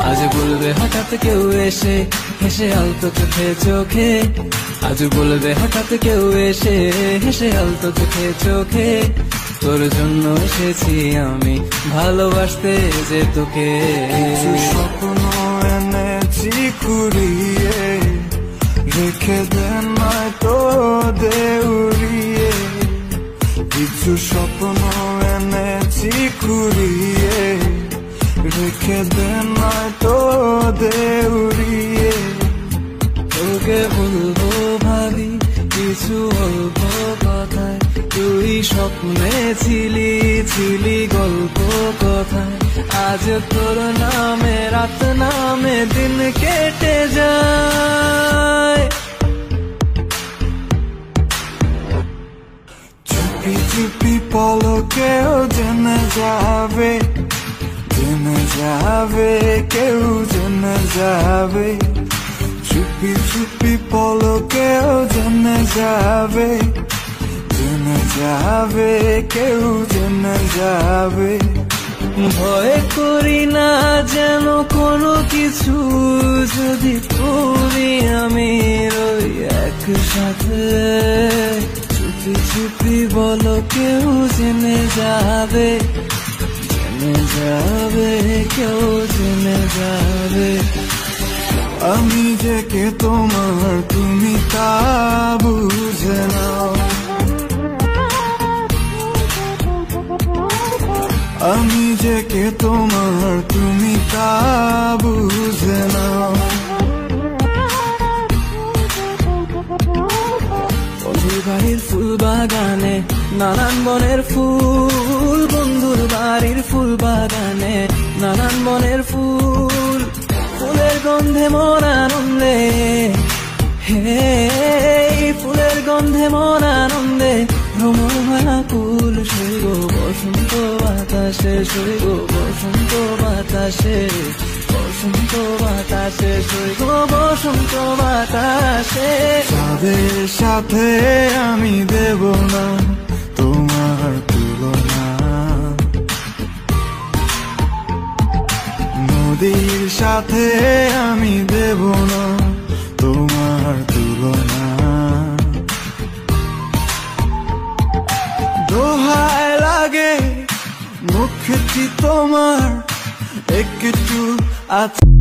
আজ বলবে হঠাৎ কেউ এসে হেসে আলতো চোখে চোখে, আজ বলবে হঠাৎ কেউ এসে হেসে আলতো চোখে চোখে, তোর জন্য এসেছি আমি ভালোবাসতে যে তোকে। কিছু স্বপ্ন এনেছি কুড়িয়ে, রেখে দেন নয়তো দেউড়িয়ে। কিছু স্বপ্ন এনেছি কুড়িয়ে, রেখে দেন নয়তো দেউড়িয়ে। তোকে বলবো ভাবি কিছু অল্প কথায়, তুই স্বপ্নে ছিলি ছিলি গল্প কথায়। আজ তোর নামে রাত নামে দিন কেটে যায়। চুপি চুপি পলকেও জেনে যাবে, জেনে যাবে, কেউ জেনে যাবে। চুপি চুপি পলকেও জেনে যাবে, জেনে যাবে, কেউ জেনে যাবে। ভয় করি না যেন কোনো কিছু, যদি তুমি আমি রই একসাথে। চুপি চুপি বলো কেউ জেনে যাবে, জেনে যাবে, কেউ জেনে যাবে। আমি যে কে তোমার তুমি তা বুঝে নাও, আমি যে কে তোমার তুমি তা বুঝে নাও। বন্ধুর বাড়ির ফুল বাগানে নানান বনের ফুল, বন্ধুর বাড়ির ফুল বাগানে নানান বনের ফুল। ফুলের গন্ধে মন আনন্দে, হে ফুলের গন্ধে মন আনন্দে ভ্রমণ কুল। সইব বসন্ত বাতাসে, সইব বসন্ত বাতাসে, বসন্ত বাতাসে, সইব বসন্ত বাতাসে। তাদের সাথে আমি দেব না তোমার তুলনা, নদীর সাথে আমি দেব না তোমার তুলনা। দোহায় লাগে মুখটি তোমার একটু আছে।